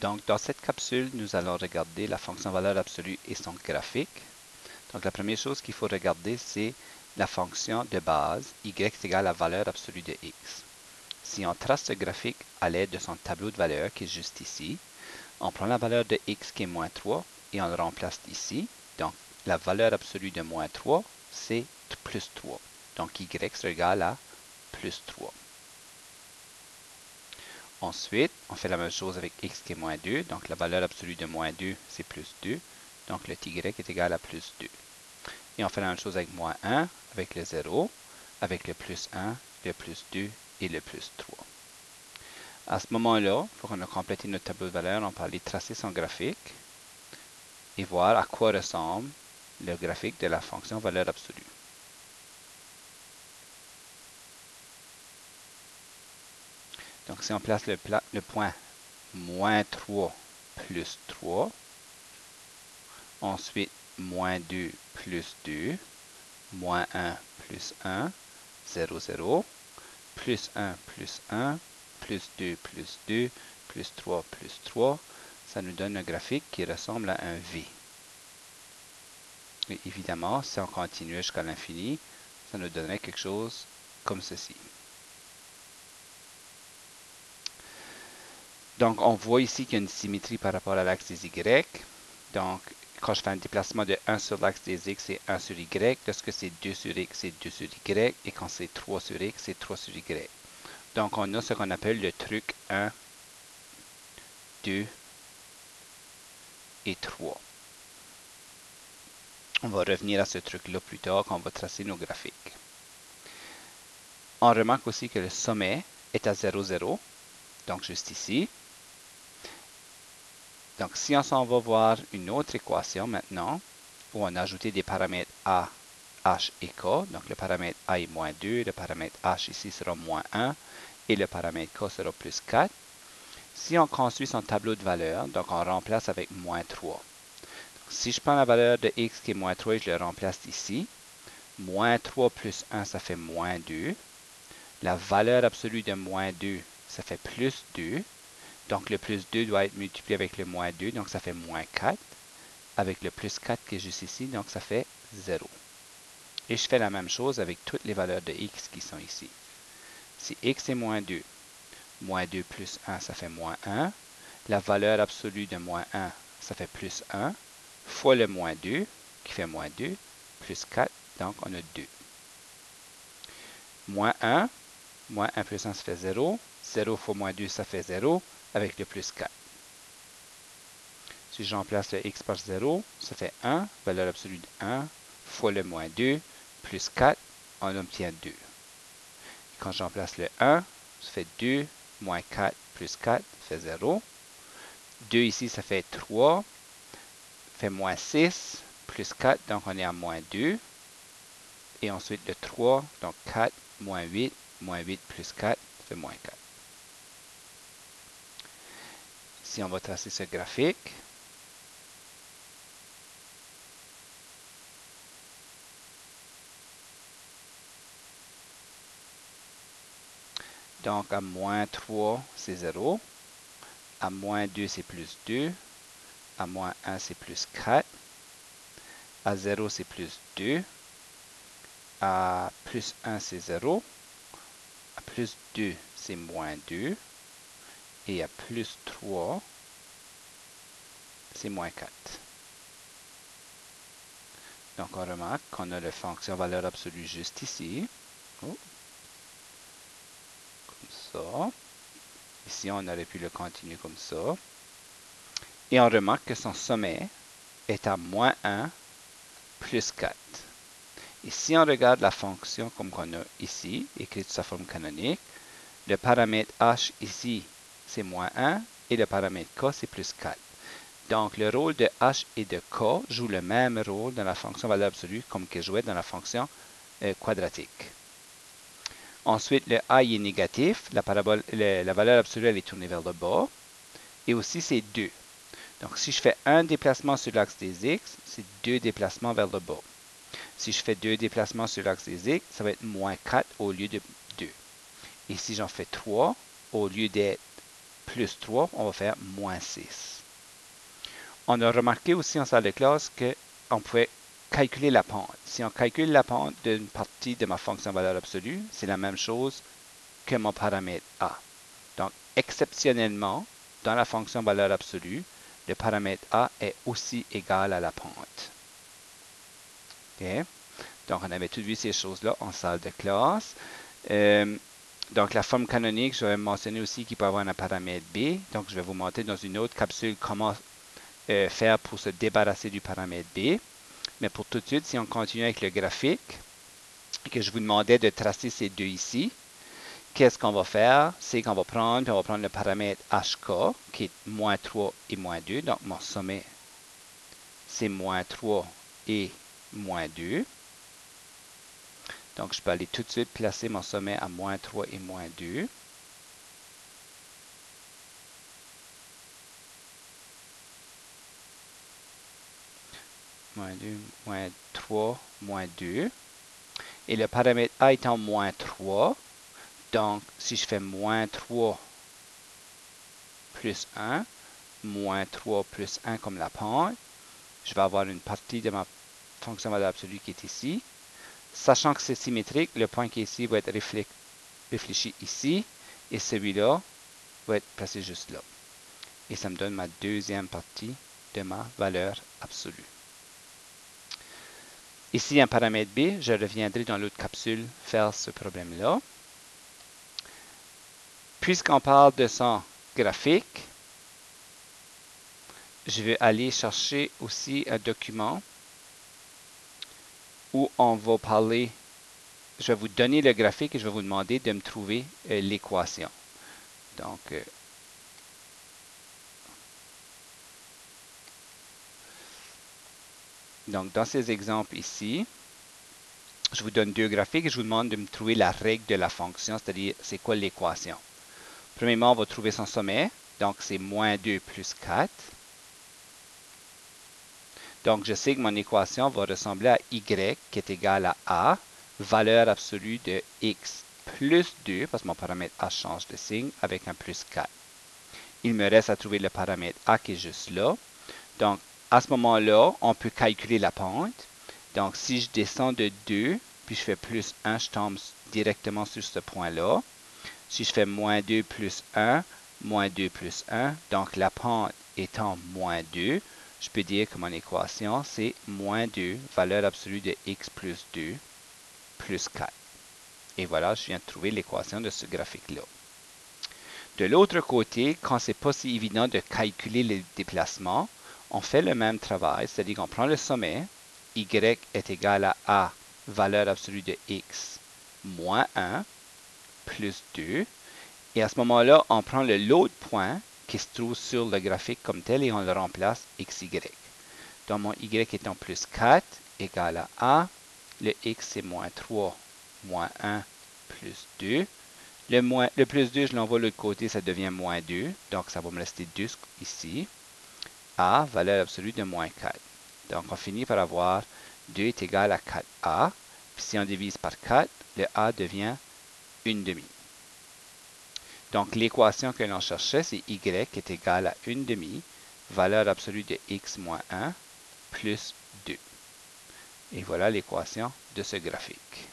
Donc, dans cette capsule, nous allons regarder la fonction valeur absolue et son graphique. Donc, la première chose qu'il faut regarder, c'est la fonction de base y est égal à valeur absolue de x. Si on trace ce graphique à l'aide de son tableau de valeurs qui est juste ici, on prend la valeur de x qui est moins 3 et on le remplace ici. Donc, la valeur absolue de moins 3, c'est plus 3. Donc, y sera égal à plus 3. Ensuite, on fait la même chose avec x qui est moins 2. Donc, la valeur absolue de moins 2, c'est plus 2. Donc, le y est égal à plus 2. Et on fait la même chose avec moins 1, avec le 0, avec le plus 1, le plus 2 et le plus 3. À ce moment-là, pour qu'on ait complété notre tableau de valeurs, on peut aller tracer son graphique et voir à quoi ressemble le graphique de la fonction valeur absolue. Donc, si on place le point moins 3 plus 3, ensuite moins 2 plus 2, moins 1 plus 1, 0, 0, plus 1 plus 1, plus 2 plus 2, plus 3 plus 3, ça nous donne un graphique qui ressemble à un V. Et évidemment, si on continue jusqu'à l'infini, ça nous donnerait quelque chose comme ceci. Donc, on voit ici qu'il y a une symétrie par rapport à l'axe des Y. Donc, quand je fais un déplacement de 1 sur l'axe des X, c'est 1 sur Y. Lorsque c'est 2 sur X, c'est 2 sur Y. Et quand c'est 3 sur X, c'est 3 sur Y. Donc, on a ce qu'on appelle le truc 1, 2 et 3. On va revenir à ce truc-là plus tard quand on va tracer nos graphiques. On remarque aussi que le sommet est à 0, 0. Donc, juste ici. Donc, si on s'en va voir une autre équation maintenant, où on a ajouté des paramètres A, H et K. Donc, le paramètre A est moins 2, le paramètre H ici sera moins 1 et le paramètre K sera plus 4. Si on construit son tableau de valeurs, donc on remplace avec moins 3. Donc, si je prends la valeur de x qui est moins 3 et je le remplace ici, moins 3 plus 1, ça fait moins 2. La valeur absolue de moins 2, ça fait plus 2. Donc, le plus 2 doit être multiplié avec le moins 2, donc ça fait moins 4. Avec le plus 4 qui est juste ici, donc ça fait 0. Et je fais la même chose avec toutes les valeurs de x qui sont ici. Si x est moins 2 plus 1, ça fait moins 1. La valeur absolue de moins 1, ça fait plus 1, fois le moins 2, qui fait moins 2, plus 4, donc on a 2. Moins 1 plus 1, ça fait 0. 0 fois moins 2, ça fait 0, avec le plus 4. Si je remplace le x par 0, ça fait 1, valeur absolue de 1, fois le moins 2, plus 4, on obtient 2. Et quand je remplace le 1, ça fait 2, moins 4, plus 4, ça fait 0. 2 ici, ça fait 3, fait moins 6, plus 4, donc on est à moins 2. Et ensuite le 3, donc 4, moins 8 plus 4, ça fait moins 4. Si on va tracer ce graphique, donc à moins 3, c'est 0. À moins 2, c'est plus 2. À moins 1, c'est plus 4. À 0, c'est plus 2. À plus 1, c'est 0. À plus 2, c'est moins 2. Et à plus 3, c'est moins 4. Donc, on remarque qu'on a la fonction valeur absolue juste ici. Oh. Comme ça. Ici, on aurait pu le continuer comme ça. Et on remarque que son sommet est à moins 1 plus 4. Et si on regarde la fonction comme on a ici, écrite sous sa forme canonique, le paramètre h ici, c'est moins 1 et le paramètre k, c'est plus 4. Donc, le rôle de h et de k joue le même rôle dans la fonction valeur absolue comme qu'il jouait dans la fonction quadratique. Ensuite, le a est négatif, la valeur absolue elle est tournée vers le bas. Et aussi, c'est 2. Donc, si je fais un déplacement sur l'axe des x, c'est 2 déplacements vers le bas. Si je fais 2 déplacements sur l'axe des x, ça va être moins 4 au lieu de 2. Et si j'en fais 3, au lieu d'être plus 3, on va faire moins 6. On a remarqué aussi en salle de classe qu'on pouvait calculer la pente. Si on calcule la pente d'une partie de ma fonction valeur absolue, c'est la même chose que mon paramètre A. Donc, exceptionnellement, dans la fonction valeur absolue, le paramètre A est aussi égal à la pente. Okay? Donc, on avait tout vu ces choses-là en salle de classe. Donc, la forme canonique, je vais mentionner aussi qu'il peut avoir un paramètre B. Donc, je vais vous montrer dans une autre capsule comment faire pour se débarrasser du paramètre B. Mais pour tout de suite, si on continue avec le graphique, que je vous demandais de tracer ces deux ici, qu'est-ce qu'on va faire? C'est qu'on va prendre le paramètre HK, qui est moins 3 et moins 2. Donc, mon sommet, c'est moins 3 et moins 2. Donc, je peux aller tout de suite placer mon sommet à moins 3 et moins 2. Moins 2, moins 3, moins 2. Et le paramètre A étant moins 3, donc si je fais moins 3 plus 1, moins 3 plus 1 comme la pente, je vais avoir une partie de ma fonction valeur absolue qui est ici. Sachant que c'est symétrique, le point qui est ici va être réfléchi ici, et celui-là va être placé juste là. Et ça me donne ma deuxième partie de ma valeur absolue. Ici, un paramètre B, je reviendrai dans l'autre capsule faire ce problème-là. Puisqu'on parle de son graphique, je vais aller chercher aussi un document où on va parler, je vais vous donner le graphique et je vais vous demander de me trouver l'équation. Donc, dans ces exemples ici, je vous donne deux graphiques et je vous demande de me trouver la règle de la fonction, c'est-à-dire c'est quoi l'équation. Premièrement, on va trouver son sommet, donc c'est moins 2 plus 4. Donc, je sais que mon équation va ressembler à y qui est égal à a, valeur absolue de x plus 2, parce que mon paramètre a change de signe, avec un plus 4. Il me reste à trouver le paramètre a qui est juste là. Donc, à ce moment-là, on peut calculer la pente. Donc, si je descends de 2, puis je fais plus 1, je tombe directement sur ce point-là. Si je fais moins 2 plus 1, moins 2 plus 1, donc la pente étant moins 2, je peux dire que mon équation, c'est moins 2, valeur absolue de x plus 2, plus 4. Et voilà, je viens de trouver l'équation de ce graphique-là. De l'autre côté, quand c'est pas si évident de calculer les déplacements, on fait le même travail, c'est-à-dire qu'on prend le sommet, y est égal à a, valeur absolue de x, moins 1, plus 2, et à ce moment-là, on prend l'autre point qui se trouve sur le graphique comme tel et on le remplace xy. Donc, mon y étant plus 4 égale à a. Le x, c'est moins 3, moins 1, plus 2. Le plus 2, je l'envoie de l'autre côté, ça devient moins 2. Donc, ça va me rester 2 ici. A, valeur absolue de moins 4. Donc, on finit par avoir 2 est égal à 4a. Puis, si on divise par 4, le a devient 1 demi. Donc, l'équation que l'on cherchait, c'est y qui est égal à 1 demi, valeur absolue de x moins 1, plus 2. Et voilà l'équation de ce graphique.